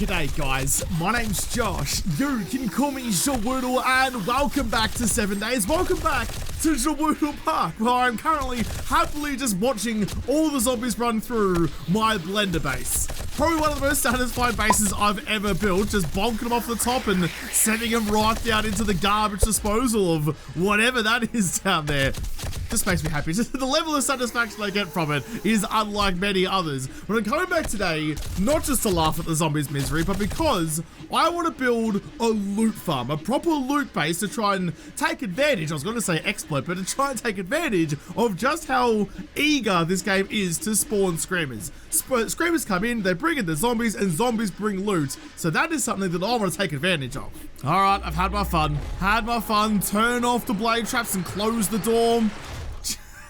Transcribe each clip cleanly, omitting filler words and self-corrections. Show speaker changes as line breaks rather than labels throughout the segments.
G'day guys, my name's Josh, you can call me JaWoodle, and welcome back to 7 Days, welcome back to JaWoodle Park, where I'm currently happily just watching all the zombies run through my blender base. Probably one of the most satisfying bases I've ever built, just bonking them off the top and sending them right down into the garbage disposal of whatever that is down there. Just makes me happy. Just the level of satisfaction I get from it is unlike many others. But I'm coming back today, not just to laugh at the zombies' misery, but because I want to build a loot farm, a proper loot base to try and take advantage, I was going to say exploit, but to try and take advantage of just how eager this game is to spawn screamers. Screamers come in, they bring in the zombies, and zombies bring loot. So that is something that I want to take advantage of. All right, I've had my fun. Turn off the blade traps and close the door.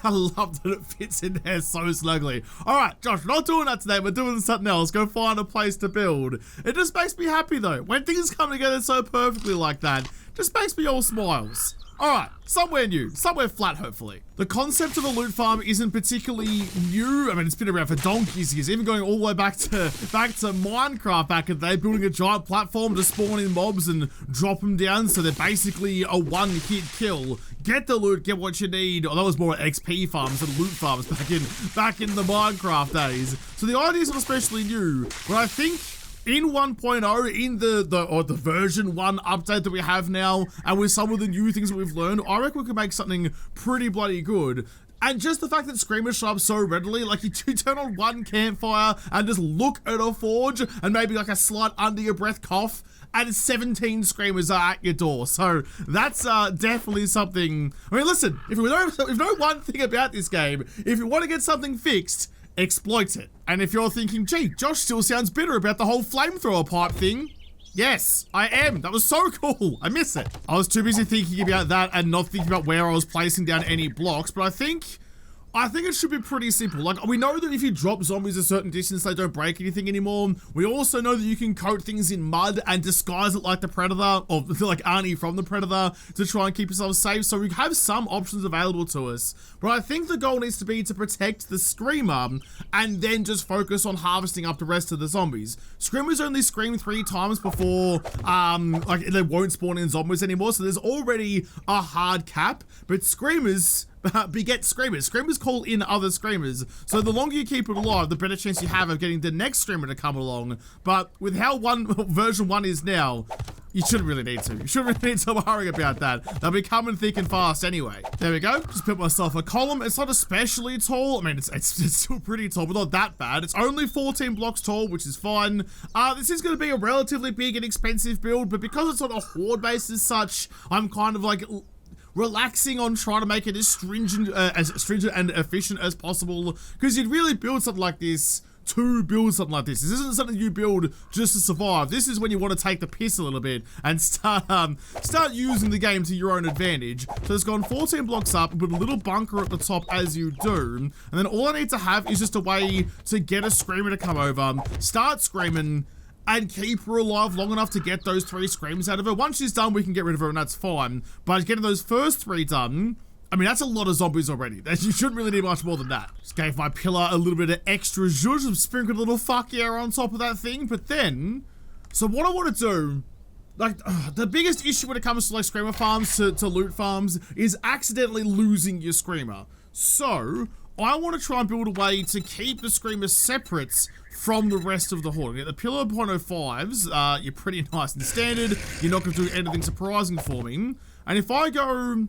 I love that it fits in there so snugly. All right, Josh, we're not doing that today. We're doing something else. Go find a place to build. It just makes me happy though. When things come together so perfectly like that, just makes me all smiles. All right, somewhere new, somewhere flat, hopefully. The concept of a loot farm isn't particularly new. I mean, it's been around for donkey's years, even going all the way back to Minecraft back in the day, building a giant platform to spawn in mobs and drop them down, so they're basically a one-hit kill. Get the loot, get what you need. Oh, that was more XP farms than loot farms back in the Minecraft days. So the idea is not especially new, but I think in 1.0, in the version 1 update that we have now, and with some of the new things that we've learned, I reckon we could make something pretty bloody good. And just the fact that screamers show up so readily, like you turn on one campfire and just look at a forge, and maybe like a slight under your breath cough, and 17 screamers are at your door. So that's definitely something. I mean, listen, if you know one thing about this game, if you want to get something fixed, exploit it. And if you're thinking, gee, Josh still sounds bitter about the whole flamethrower pipe thing, yes, I am. That was so cool. I miss it. I was too busy thinking about that and not thinking about where I was placing down any blocks, but I think it should be pretty simple. Like, we know that if you drop zombies a certain distance, they don't break anything anymore. We also know that you can coat things in mud and disguise it like the Predator, or like Arnie from the Predator, to try and keep yourself safe. So we have some options available to us. But I think the goal needs to be to protect the Screamer and then just focus on harvesting up the rest of the zombies. Screamers only scream 3 times before, like, they won't spawn in zombies anymore. So there's already a hard cap, but screamers beget screamers. Screamers call in other screamers. So the longer you keep it alive, the better chance you have of getting the next screamer to come along. But with how version 1 is now, you shouldn't really need to. You shouldn't really need to worry about that. They'll be coming thick and fast anyway. There we go. Just put myself a column. It's not especially tall. I mean, it's still pretty tall, but not that bad. It's only 14 blocks tall, which is fine. This is going to be a relatively big and expensive build, but because it's on a horde base as such, I'm kind of like relaxing on trying to make it as stringent and efficient as possible, because you'd really build something like this to build something like this. This isn't something you build just to survive. This is when you want to take the piss a little bit and start using the game to your own advantage. So it's gone 14 blocks up and put a little bunker at the top as you do, and then all I need to have is just a way to get a screamer to come over, start screaming, and keep her alive long enough to get those 3 screams out of her. Once she's done, we can get rid of her, and that's fine. But getting those first 3 done, I mean, that's a lot of zombies already. You shouldn't really need much more than that. Just gave my pillar a little bit of extra zhuzh, sprinkled a little fuck yeah on top of that thing. But then, so what I want to do, like, the biggest issue when it comes to like screamer farms to loot farms is accidentally losing your screamer. So I want to try and build a way to keep the screamer separate from the rest of the horde. The pillar 0.05s, you're pretty nice and standard. You're not going to do anything surprising for me. And if I go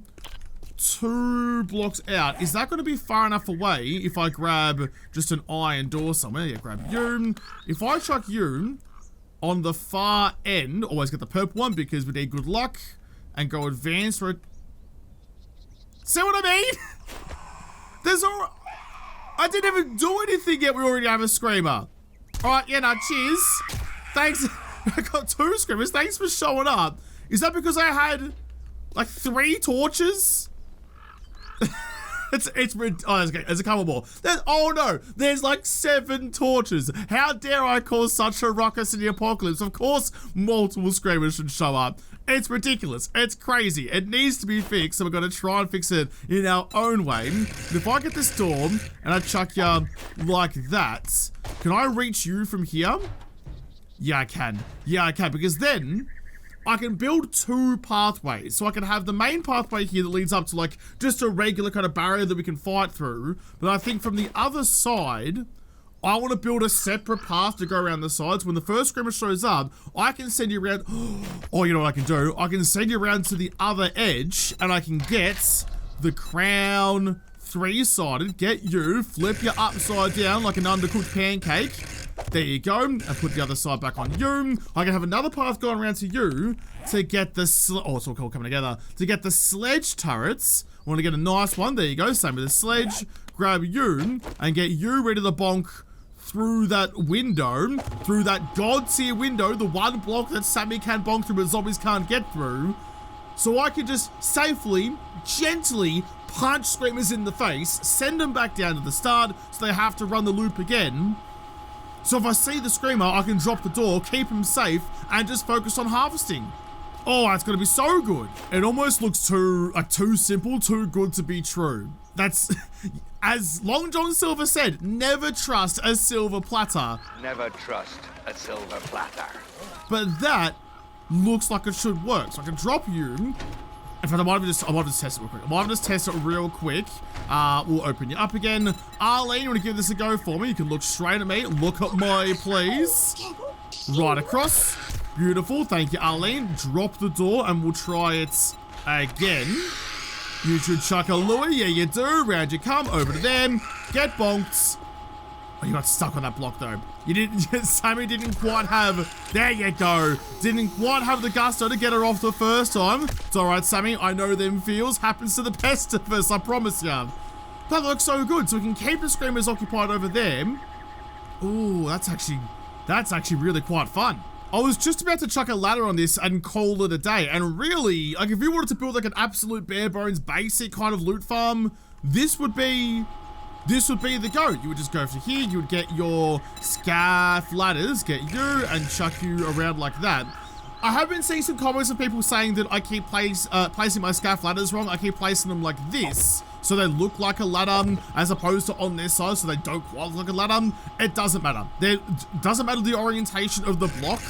2 blocks out, is that going to be far enough away if I grab just an iron door somewhere? Yeah, grab you. If I chuck you on the far end, always get the purple one because we need good luck, and go advanced. See what I mean? I didn't even do anything yet. We already have a screamer. All right, yeah, no, cheers. Thanks. I got 2 screamers. Thanks for showing up. Is that because I had like 3 torches? There's a couple more. Oh no, there's like 7 torches. How dare I cause such a ruckus in the apocalypse? Of course, multiple screamers should show up. It's ridiculous. It's crazy. It needs to be fixed, so we're going to try and fix it in our own way. But if I get this door and I chuck you like that, can I reach you from here? Yeah, I can. Yeah, I can, because then I can build 2 pathways. So I can have the main pathway here that leads up to like just a regular kind of barrier that we can fight through. But I think from the other side, I want to build a separate path to go around the sides. When the first Screamer shows up, I can send you around. Oh, you know what I can do? I can send you around to the other edge and I can get the crown 3-sided. Get you, flip you upside down like an undercooked pancake. There you go, and put the other side back on you. I can have another path going around to you to get the oh, it's all coming together. To get the sledge turrets. I want to get a nice one. There you go, same with the sledge. Grab you and get you ready to bonk through that window, through that god tier window, the one block that Sammy can bonk through but zombies can't get through. So I can just safely, gently punch Screamers in the face, send them back down to the start so they have to run the loop again. So if I see the Screamer, I can drop the door, keep him safe, and just focus on harvesting. Oh, that's gonna be so good. It almost looks too simple, too good to be true. That's, as Long John Silver said, never trust a silver platter.
Never trust a silver platter.
But that looks like it should work. So I can drop you. In fact, I might have just test it real quick. I might have just test it real quick. We'll open you up again. Arlene, you want to give this a go for me? You can look straight at me. Look at me, please. Right across. Beautiful. Thank you, Arlene. Drop the door and we'll try it again. You should chuck a Louie. Yeah, you do. Round you come. Over to them. Get bonked. Oh, you got stuck on that block though. You didn't, Sammy didn't quite have, there you go. Didn't quite have the gusto to get her off the first time. It's all right, Sammy. I know them feels. Happens to the best of us, I promise ya. That looks so good. So we can keep the Screamers occupied over there. Ooh, that's actually really quite fun. I was just about to chuck a ladder on this and call it a day. And really, like if you wanted to build like an absolute bare bones basic kind of loot farm, this would be the go. You would just go for here, you would get your scaff ladders, get you, and chuck you around like that. I have been seeing some comments of people saying that I keep placing my scaff ladders wrong. I keep placing them like this, so they look like a ladder, as opposed to on their side, so they don't quite look like a ladder. It doesn't matter. It doesn't matter the orientation of the block.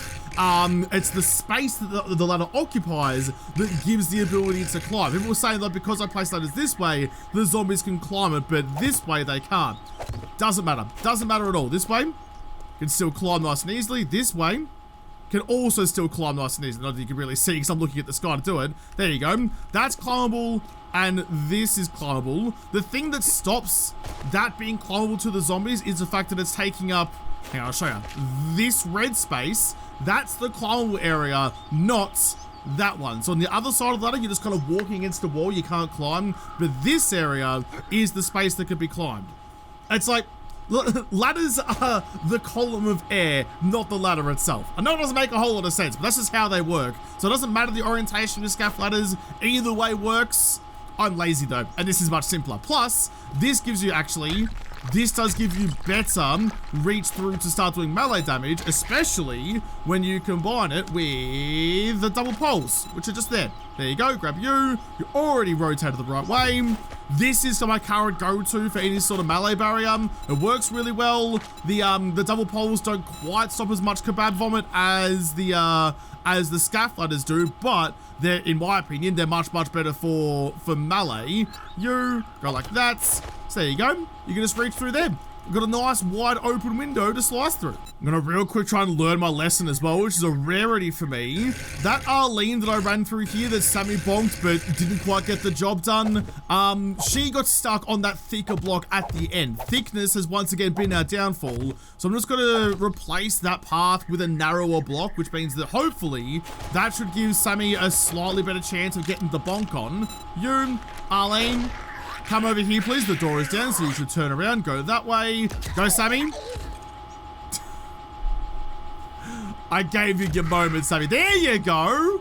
It's the space that the ladder occupies that gives the ability to climb. People were saying that because I place ladders this way, the zombies can climb it, but this way they can't. Doesn't matter. Doesn't matter at all. This way, can still climb nice and easily. This way, can also still climb nice and easily. Not that you can really see because I'm looking at the sky to do it. There you go. That's climbable, and this is climbable. The thing that stops that being climbable to the zombies is the fact that it's taking up, hang on, I'll show you. This red space, that's the climbable area, not that one. So on the other side of the ladder, you're just kind of walking against the wall, you can't climb. But this area is the space that can be climbed. It's like, ladders are the column of air, not the ladder itself. I know it doesn't make a whole lot of sense, but that's just how they work. So it doesn't matter the orientation of scaff ladders, either way works. I'm lazy though, and this is much simpler. Plus, this gives you this does give you better reach through to start doing melee damage, especially when you combine it with the double poles, which are just there. There you go, grab you. You're already rotated the right way. This is my current go-to for any sort of melee barrier. It works really well. The double poles don't quite stop as much kebab vomit as the scaff ladders do, but they're, in my opinion, they're much better for melee. You go like that. So there you go. You can just reach through there. We've got a nice wide open window to slice through. I'm gonna real quick try and learn my lesson as well, which is a rarity for me. That Arlene that I ran through here that Sammy bonked but didn't quite get the job done, she got stuck on that thicker block at the end. Thickness has once again been our downfall, so I'm just gonna replace that path with a narrower block, which means that hopefully that should give Sammy a slightly better chance of getting the bonk on. You, Arlene, come over here, please. The door is down, so you should turn around, go that way. Go, Sammy. I gave you your moment, Sammy. There you go.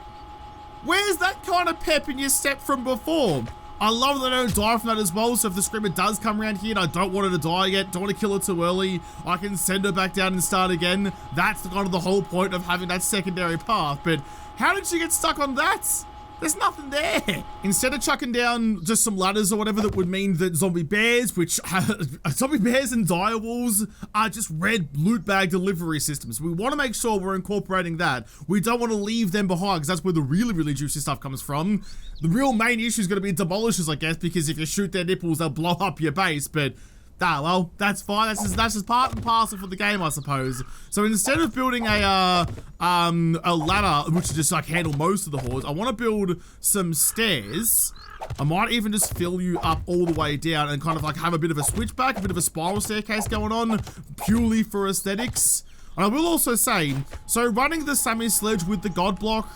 Where's that kind of pep in your step from before? I love that I don't die from that as well, so if the Screamer does come around here and I don't want her to die yet, don't want to kill her too early, I can send her back down and start again. That's kind of the whole point of having that secondary path. But how did she get stuck on that? There's nothing there. Instead of chucking down just some ladders or whatever that would mean that zombie bears, zombie bears and direwolves are just red loot bag delivery systems. We want to make sure we're incorporating that. We don't want to leave them behind because that's where the really juicy stuff comes from. The real main issue is going to be demolishers, I guess, because if you shoot their nipples, they'll blow up your base, but well, that's fine. That's just part and parcel for the game, I suppose. So instead of building a ladder, which will just like handle most of the hordes, I want to build some stairs. I might even just fill you up all the way down and kind of like have a bit of a switchback, a bit of a spiral staircase going on, purely for aesthetics. And I will also say, so running the Sammy sledge with the god block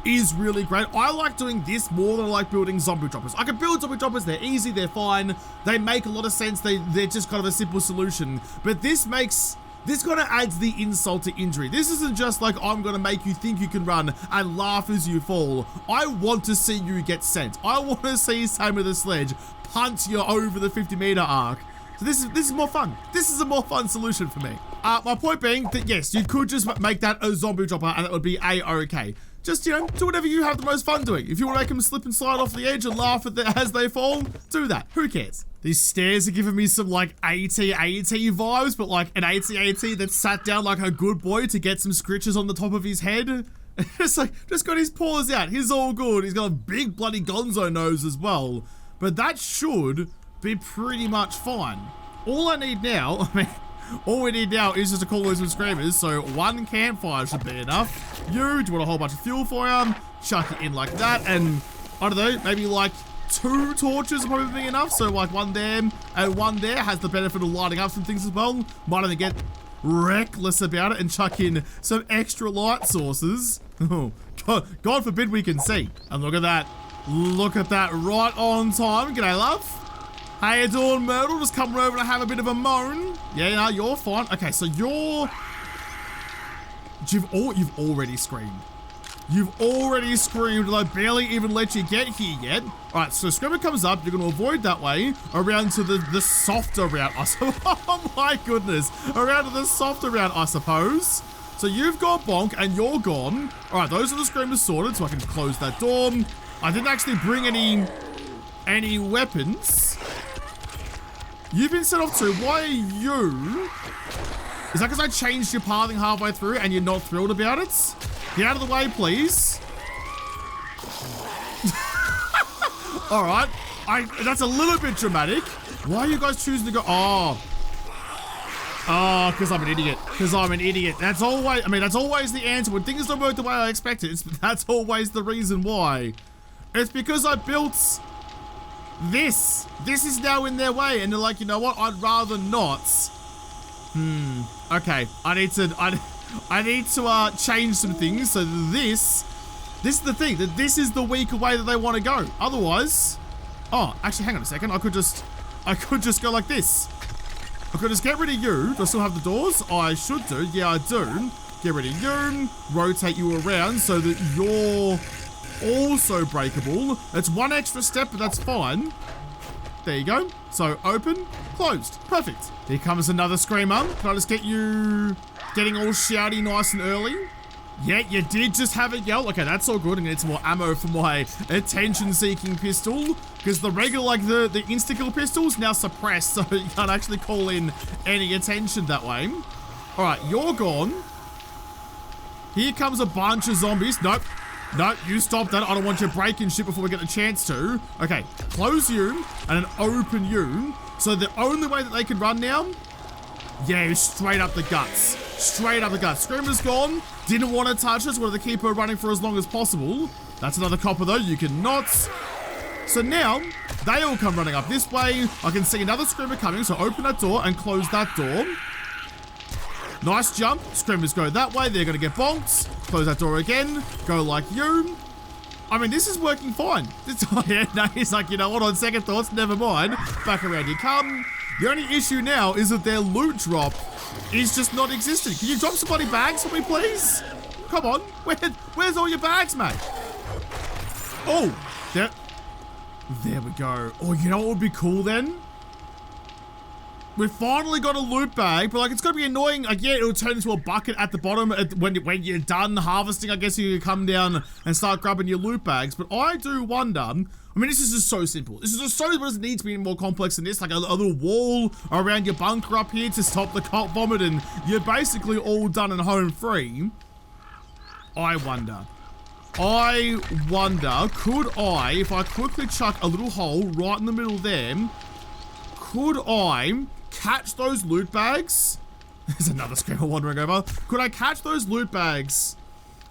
is really great. I like doing this more than I like building zombie droppers. I can build zombie droppers, they're easy, they're fine, they make a lot of sense, they're just kind of a simple solution. But this kind of adds the insult to injury. This isn't just like, I'm gonna make you think you can run and laugh as you fall. I want to see you get sent. I want to see Sammy the sledge punt you over the 50-meter arc. So this is more fun. This is a more fun solution for me. My point being that yes, you could just make that a zombie dropper and it would be a-okay. Just, you know, do whatever you have the most fun doing. If you want to make them slip and slide off the edge and laugh at as they fall, do that. Who cares? These stairs are giving me some like AT-AT vibes, but like an AT-AT that sat down like a good boy to get some scritches on the top of his head. Just got his paws out. He's all good. He's got a big bloody gonzo nose as well. But that should be pretty much fine. All I need now, all we need now is just to call in some screamers, so one campfire should be enough. Do you want a whole bunch of fuel for him? Chuck it in like that, and I don't know, maybe like 2 torches will probably be enough, so like one there and one there has the benefit of lighting up some things as well. Might even get reckless about it and chuck in some extra light sources. Oh, God forbid we can see. And look at that right on time. G'day, love. How you doing, Myrtle? Just coming over to have a bit of a moan. Yeah, no, you're fine. Okay, so you've already screamed. You've already screamed, and I barely even let you get here yet. All right, so Screamer comes up. You're going to avoid that way around to the softer route. Oh my goodness, around to the softer route, I suppose. So you've got bonk, and you're gone. All right, those are the Screamers sorted, so I can close that door. I didn't actually bring any weapons. You've been set off too. Why are you? Is that because I changed your pathing halfway through and you're not thrilled about it? Get out of the way, please. All right. That's a little bit dramatic. Why are you guys choosing to go? Oh, because I'm an idiot. Because I'm an idiot. That's always the answer. When things don't work the way I expected, that's always the reason why. It's because I built this. This is now in their way, and they're like, you know what? I'd rather not. Okay. I need to change some things. So this is the thing. That this is the weaker way that they want to go. Otherwise, oh, actually, hang on a second. I could just go like this. I could just get rid of you. Do I still have the doors? I should do. Yeah, I do. Get rid of you. Rotate you around so that you're also breakable. It's one extra step, but that's fine. There you go. So open, closed. Perfect. Here comes another Screamer. Can I just get you getting all shouty nice and early? Yeah, you did just have a yell. Okay, that's all good. I'm gonna need some more ammo for my attention-seeking pistol, because the regular, like the insta-kill pistol's now suppressed, so you can't actually call in any attention that way. All right, you're gone. Here comes a bunch of zombies. Nope. No, you stop that. I don't want you breaking shit before we get a chance to. Okay, close you and then open you. So the only way that they can run now, yeah, straight up the guts. Straight up the guts. Screamer's gone. Didn't want to touch us. Wanted to keep her running for as long as possible. That's another copper though. You cannot. So now they all come running up this way. I can see another Screamer coming. So open that door and close that door. Nice jump. Screamers go that way. They're going to get bonked. Close that door again. Go like you. I mean, this is working fine. Yeah, no, he's like, you know what, on second thoughts, never mind. Back around you come. The only issue now is that their loot drop is just not existent. Can you drop some bloody bags for me, please? Come on. Where's all your bags, mate? Oh, there we go. Oh, you know what would be cool then? We finally got a loot bag, but like it's gonna be annoying. Like, yeah, it'll turn into a bucket at the bottom when you're done harvesting. I guess you can come down and start grabbing your loot bags. But I do wonder. I mean, this is just so simple. This is just so simple. It doesn't need to be any more complex than this. Like a little wall around your bunker up here to stop the cop vomit, and you're basically all done and home free. I wonder, could I, if I quickly chuck a little hole right in the middle there, could I catch those loot bags? There's another Screamer wandering over. Could I catch those loot bags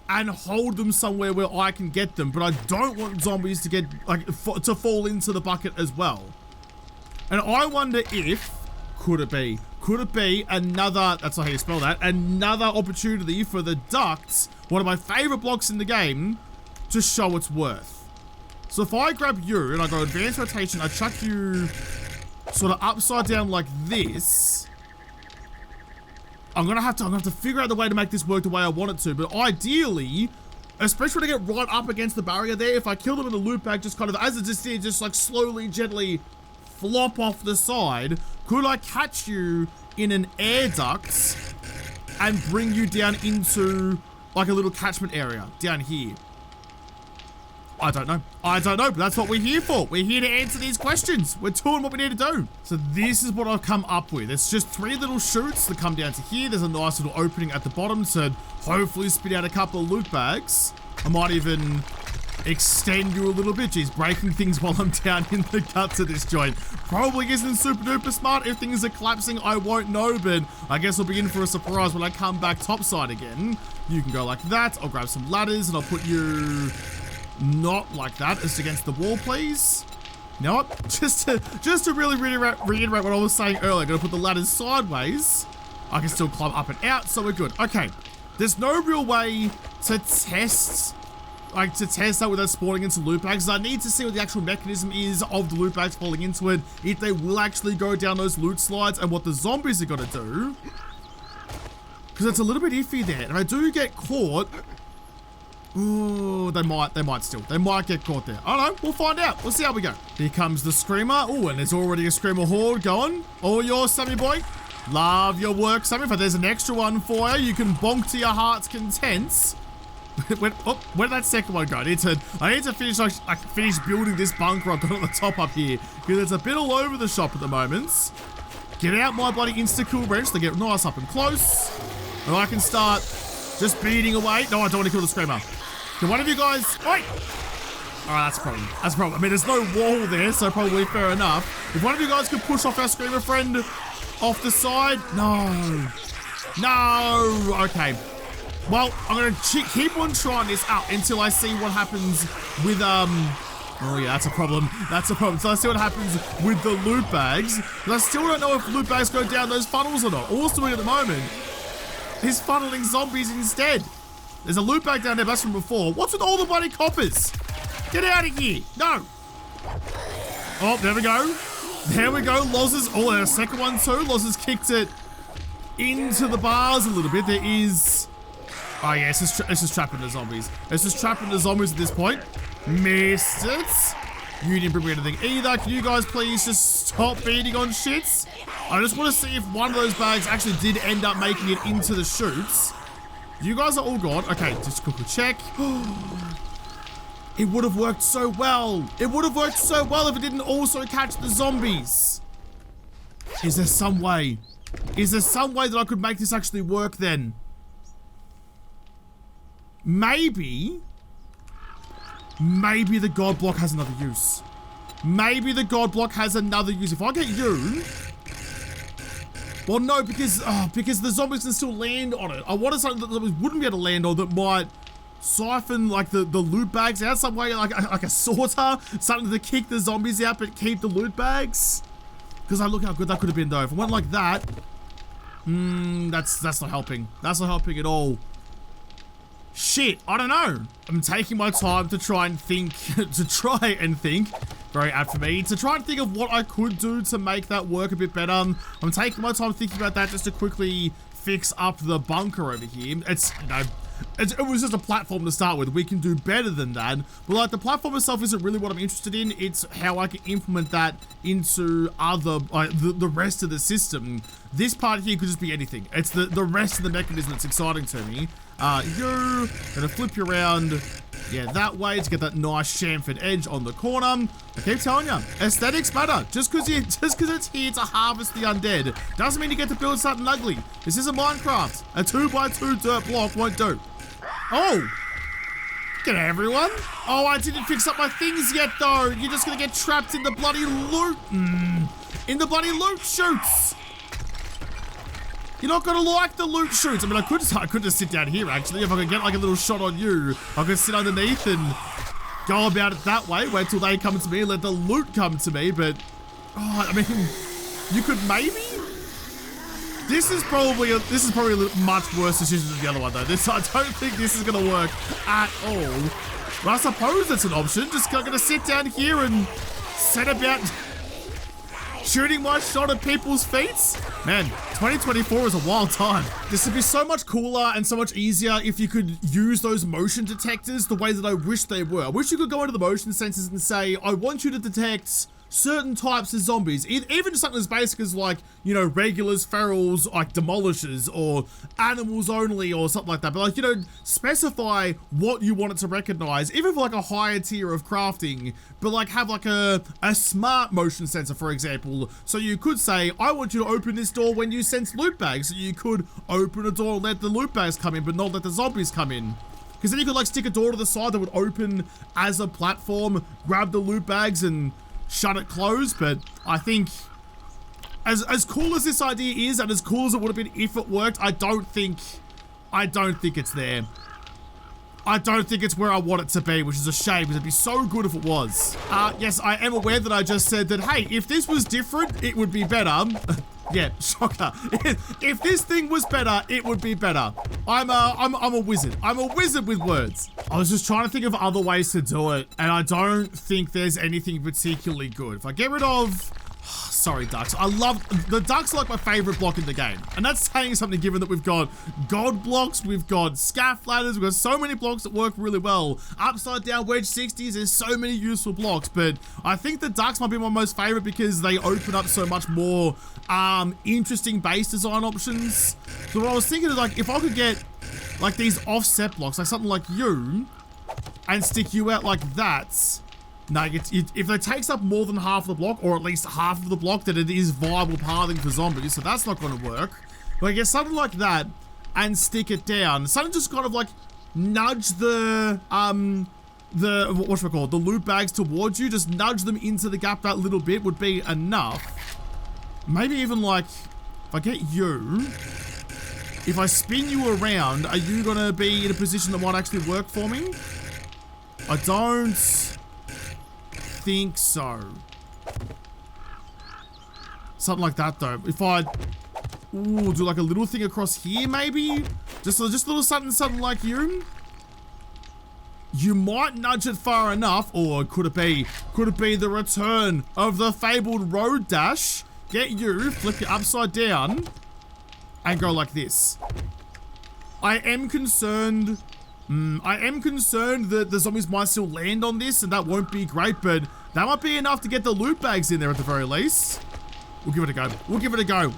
and hold them somewhere where I can get them? But I don't want zombies to get, like, to fall into the bucket as well. And I wonder if, could it be another, that's not how you spell that, another opportunity for the ducts, one of my favorite blocks in the game, to show its worth. So if I grab you and I go advanced rotation, I chuck you sort of upside down like this, I'm gonna have to figure out the way to make this work the way I want it to. But ideally, especially when I get right up against the barrier there, if I kill them in the loot bag, just kind of as it just did, just like slowly, gently flop off the side, could I catch you in an air duct and bring you down into like a little catchment area down here? I don't know, but that's what we're here for. We're here to answer these questions. We're doing what we need to do. So this is what I've come up with. It's just 3 little chutes that come down to here. There's a nice little opening at the bottom to hopefully spit out a couple of loot bags. I might even extend you a little bit. Geez, breaking things while I'm down in the guts of this joint probably isn't super duper smart. If things are collapsing, I won't know, but I guess I'll be in for a surprise when I come back topside again. You can go like that. I'll grab some ladders and I'll put you not like that. It's against the wall, please. You know what? Just to really reiterate what I was saying earlier, I'm gonna put the ladders sideways. I can still climb up and out, so we're good. Okay, there's no real way to test that without spawning into loot bags. I need to see what the actual mechanism is of the loot bags falling into it, if they will actually go down those loot slides, and what the zombies are gonna do. Because it's a little bit iffy there. If I do get caught, ooh, they might get caught there. I don't know, we'll find out. We'll see how we go. Here comes the Screamer. Oh, and there's already a Screamer Horde going. All yours, Sammy boy. Love your work, Sammy. But there's an extra one for you. You can bonk to your heart's content. Where did that second one go? I need to finish building this bunker I've got at the top up here, because it's a bit all over the shop at the moment. Get out my bloody insta-kill wrench to get nice up and close, and I can start just beating away. No, I don't want to kill the Screamer. Can one of you guys, wait! Alright, that's a problem. That's a problem. I mean, there's no wall there, so probably fair enough. If one of you guys could push off our Screamer friend off the side. No. No. Okay. Well, I'm going to keep on trying this out until I see what happens with, oh yeah, that's a problem. That's a problem. So I see what happens with the loot bags. But I still don't know if loot bags go down those funnels or not. All it's doing at the moment is funneling zombies instead. There's a loot bag down there, that's from before. What's with all the bloody coppers? Get out of here. No. Oh, there we go. There we go. Loz is, oh, there's a second one too. Loz has kicked it into the bars a little bit. There is, oh yeah, it's just trapping the zombies. It's just trapping the zombies at this point. Missed it. You didn't bring me anything either. Can you guys please just stop beating on shits? I just want to see if one of those bags actually did end up making it into the chutes. You guys are all gone. Okay, just quickly check. It would have worked so well. It would have worked so well if it didn't also catch the zombies. Is there some way? Is there some way that I could make this actually work then? Maybe the god block has another use. Maybe the god block has another use. If I get you, well, no, because the zombies can still land on it. I wanted something that the zombies wouldn't be able to land on that might siphon like the loot bags out some way, like a sorter, something to kick the zombies out but keep the loot bags. Because I look how good that could have been though. If it went like that, that's not helping. That's not helping at all. Shit, I don't know. I'm taking my time to try and think, very apt for me, to try and think of what I could do to make that work a bit better. I'm taking my time thinking about that just to quickly fix up the bunker over here. It's, you know, it was just a platform to start with. We can do better than that. But like the platform itself isn't really what I'm interested in. It's how I can implement that into other, the rest of the system. This part here could just be anything. It's the rest of the mechanism that's exciting to me. You're gonna flip you around, yeah, that way to get that nice chamfered edge on the corner. I keep telling you, aesthetics matter. Just because it's here to harvest the undead doesn't mean you get to build something ugly. This isn't Minecraft. A 2x2 dirt block won't do. Oh, get everyone. Oh, I didn't fix up my things yet though. You're just gonna get trapped in the bloody loot, in the bloody loot chutes. You're not gonna like the loot chutes. I mean, I could just sit down here actually. If I could get like a little shot on you, I could sit underneath and go about it that way. Wait till they come to me and let the loot come to me. But, oh, I mean, you could maybe. This is probably a much worse decision than the other one though. I don't think this is gonna work at all. But I suppose it's an option. Just gonna sit down here and set about shooting my shot at people's feet. Man, 2024 is a wild time. This would be so much cooler and so much easier if you could use those motion detectors the way that I wish they were. I wish you could go into the motion sensors and say, I want you to detect certain types of zombies, even something as basic as like, you know, regulars, ferals, like demolishers, or animals only, or something like that. But like, you know, specify what you want it to recognize, even for like a higher tier of crafting, but like have like a smart motion sensor, for example. So you could say, I want you to open this door when you sense loot bags. So you could open a door and let the loot bags come in, but not let the zombies come in. Because then you could like stick a door to the side that would open as a platform, grab the loot bags and shut it closed. But I think as cool as this idea is, and as cool as it would have been if it worked, I don't think it's there. I don't think it's where I want it to be, which is a shame because it'd be so good if it was. Yes, I am aware that I just said that, hey, if this was different, it would be better. Yeah, shocker. If this thing was better, it would be better. I'm a wizard. I'm a wizard with words. I was just trying to think of other ways to do it, and I don't think there's anything particularly good. If I get rid of, sorry, ducks. The ducks are like my favorite block in the game. And that's saying something given that we've got god blocks, we've got scaff ladders, we've got so many blocks that work really well. Upside down wedge 60s, there's so many useful blocks, but I think the ducks might be my most favorite because they open up so much more interesting base design options. So what I was thinking is like, if I could get like these offset blocks, like something like you, and stick you out like that. No, if it takes up more than half the block, or at least half of the block, then it is viable pathing for zombies, so that's not going to work. But I get something like that and stick it down. Something just kind of like nudge the loot bags towards you, just nudge them into the gap that little bit would be enough. Maybe even like, if I get you, if I spin you around, are you going to be in a position that might actually work for me? I don't think so. Something like that though. If I do like a little thing across here, maybe just a little something like you might nudge it far enough. Or could it be the return of the fabled road dash? Get you, flip it upside down and go like this. I am concerned that the zombies might still land on this, and that won't be great, but that might be enough to get the loot bags in there at the very least. We'll give it a go. We'll give it a go.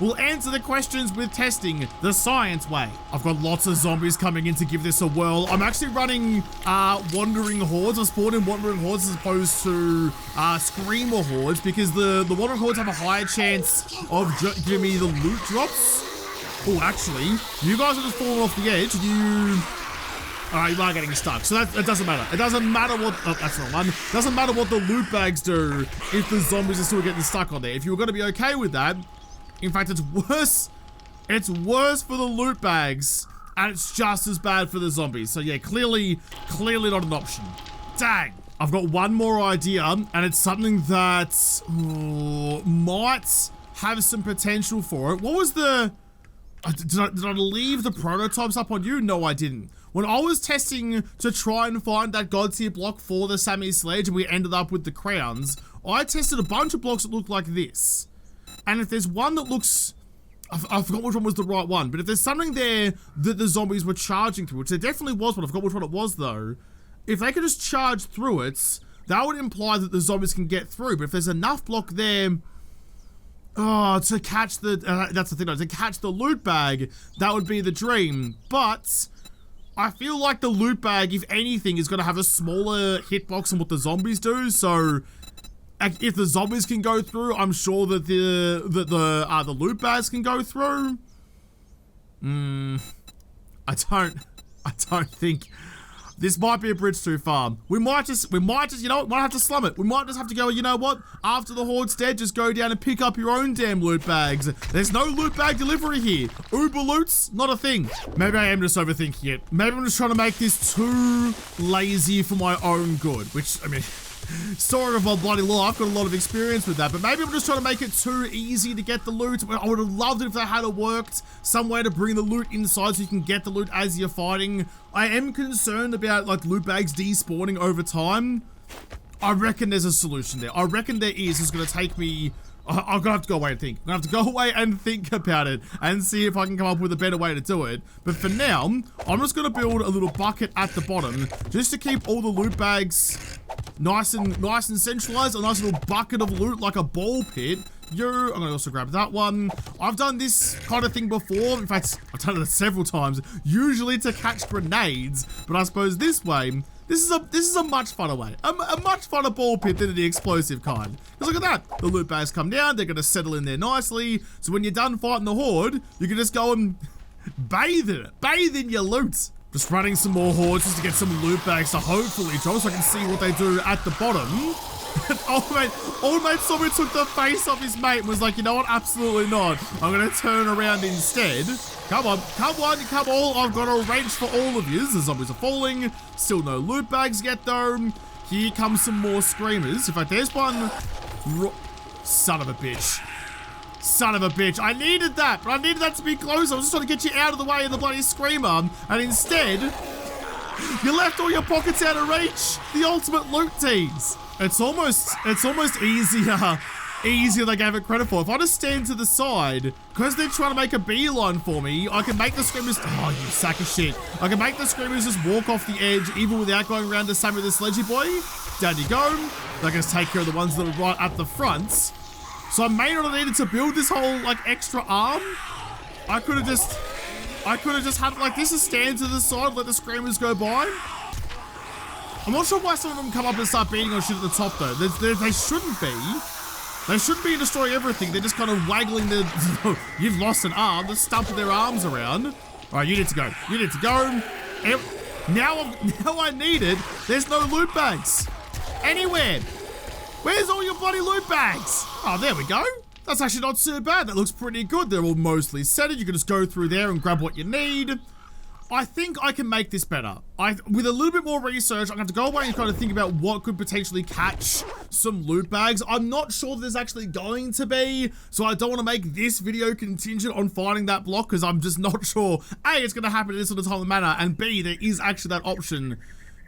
We'll answer the questions with testing the science way. I've got lots of zombies coming in to give this a whirl. I'm actually running wandering hordes. I'm spawning wandering hordes as opposed to Screamer Hordes, because the wandering hordes have a higher chance of giving me the loot drops. Oh, actually, you guys are just falling off the edge. Alright, you are getting stuck, so that doesn't matter. It doesn't matter what, oh, that's not one. It doesn't matter what the loot bags do if the zombies are still getting stuck on there. If you were going to be okay with that, in fact, it's worse for the loot bags, and it's just as bad for the zombies. So yeah, clearly not an option. Dang. I've got one more idea, and it's something that might have some potential for it. What was the, did I leave the prototypes up on you? No, I didn't. When I was testing to try and find that god tier block for the Sammy Sledge and we ended up with the crowns, I tested a bunch of blocks that looked like this. And if there's one that looks I forgot which one was the right one, but if there's something there that the zombies were charging through, which there definitely was one, I forgot which one it was though, if they could just charge through it, that would imply that the zombies can get through, but if there's enough block there, to catch the, that's the thing, to catch the loot bag, that would be the dream, but I feel like the loot bag, if anything, is going to have a smaller hitbox than what the zombies do, so if the zombies can go through, I'm sure that the loot bags can go through. I don't think this might be a bridge too far. We might just, you know what, we might have to slum it. We might just have to go, you know what, after the horde's dead, just go down and pick up your own damn loot bags. There's no loot bag delivery here. Uber loots, not a thing. Maybe I am just overthinking it. Maybe I'm just trying to make this too lazy for my own good, which, I mean, story of my bloody life, I've got a lot of experience with that, but maybe I'm just trying to make it too easy to get the loot. I would have loved it if they had it worked some way to bring the loot inside so you can get the loot as you're fighting. I am concerned about like loot bags despawning over time. I reckon there's a solution there. I reckon there is. It's going to take me, I'm gonna have to go away and think. I'm gonna have to go away and think about it and see if I can come up with a better way to do it. But for now, I'm just gonna build a little bucket at the bottom just to keep all the loot bags nice and centralized. A nice little bucket of loot, like a ball pit. I'm gonna also grab that one. I've done this kind of thing before. In fact, I've done it several times, usually to catch grenades. But I suppose this way, this is a much funner way. A much funner ball pit than the explosive kind. Because look at that. The loot bags come down. They're going to settle in there nicely. So when you're done fighting the horde, you can just go and bathe in it. Bathe in your loot. Just running some more hordes just to get some loot bags to hopefully drop so I can see what they do at the bottom. Old mate Zombie took the face off his mate and was like, you know what? Absolutely not. I'm going to turn around instead. Come on, come on, come on. I've got a wrench for all of you. The zombies are falling. Still no loot bags yet though. Here comes some more screamers. In fact, there's one. Son of a bitch. Son of a bitch. I needed that, but I needed that to be close. I was just trying to get you out of the way of the bloody screamer. And instead, you left all your pockets out of reach. The ultimate loot tease. It's almost easier than I gave it credit for. If I just stand to the side, because they're trying to make a beeline for me, I can make the screamers, oh, you sack of shit. I can make the screamers just walk off the edge, even without going around the same with the sledgy boy. Down you go. They're going to take care of the ones that are right at the front. So I may not have needed to build this whole, like, extra arm. I could have just had it like this, and stand to the side, let the screamers go by. I'm not sure why some of them come up and start beating on shit at the top though. They shouldn't be. They shouldn't be destroy everything. They're just kind of waggling their, you've lost an arm, just stumping their arms around. All right, you need to go. You need to go. Now I need it. There's no loot bags. Anywhere. Where's all your bloody loot bags? Oh, there we go. That's actually not too bad. That looks pretty good. They're all mostly setted. You can just go through there and grab what you need. I think I can make this better. With a little bit more research, I'm gonna have to go away and kind of think about what could potentially catch some loot bags. I'm not sure there's actually going to be, so I don't want to make this video contingent on finding that block because I'm just not sure, A, it's gonna happen in this sort of time and manner, and B, there is actually that option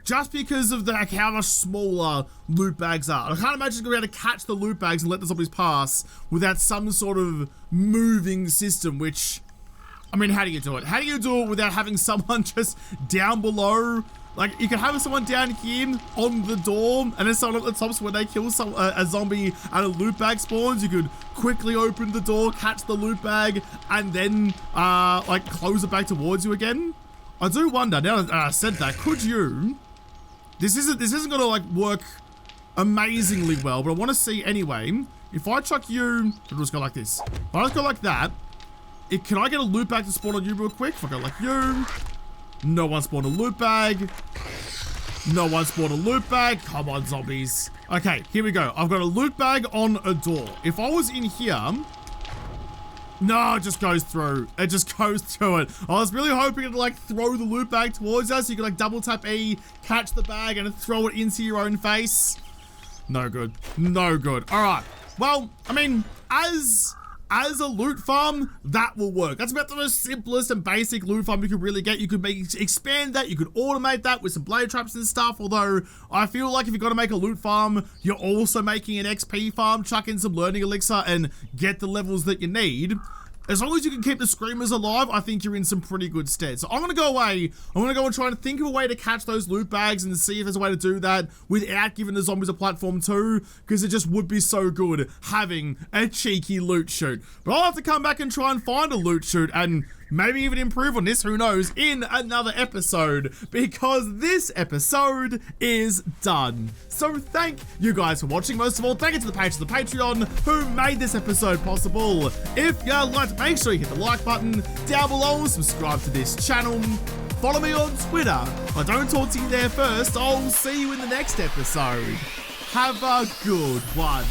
just because of how much smaller loot bags are. I can't imagine you're gonna be able to catch the loot bags and let the zombies pass without some sort of moving system, which, I mean, how do you do it? How do you do it without having someone just down below? Like, you can have someone down here on the door, and then someone at the top, so when they kill a zombie and a loot bag spawns, you could quickly open the door, catch the loot bag, and then, like, close it back towards you again. I do wonder, now that I said that, could you... This isn't gonna, like, work amazingly well, but I want to see anyway. If I chuck you... I'll just go like this. If I just go like that, can I get a loot bag to spawn on you real quick? If I go like you. No one spawned a loot bag. No one spawned a loot bag. Come on, zombies. Okay, here we go. I've got a loot bag on a door. If I was in here... No, it just goes through. It just goes through it. I was really hoping to like throw the loot bag towards us so you could like double tap E, catch the bag, and throw it into your own face. No good. No good. All right. Well, I mean, as a loot farm, that will work. That's about the most simplest and basic loot farm you could really get. You could expand that, you could automate that with some blade traps and stuff, although I feel like if you're gonna make a loot farm, you're also making an XP farm, chuck in some learning elixir and get the levels that you need. as long as you can keep the Screamers alive, I think you're in some pretty good stead. So I'm going to go away. I'm going to go and try and think of a way to catch those loot bags and see if there's a way to do that without giving the zombies a platform too, because it just would be so good having a cheeky loot chute. But I'll have to come back and try and find a loot chute and maybe even improve on this, who knows, in another episode, because this episode is done. So thank you guys for watching. Most of all, thank you to the patrons of the Patreon who made this episode possible. If you liked, make sure you hit the like button down below, subscribe to this channel, follow me on Twitter. If I don't talk to you there first, I'll see you in the next episode. Have a good one.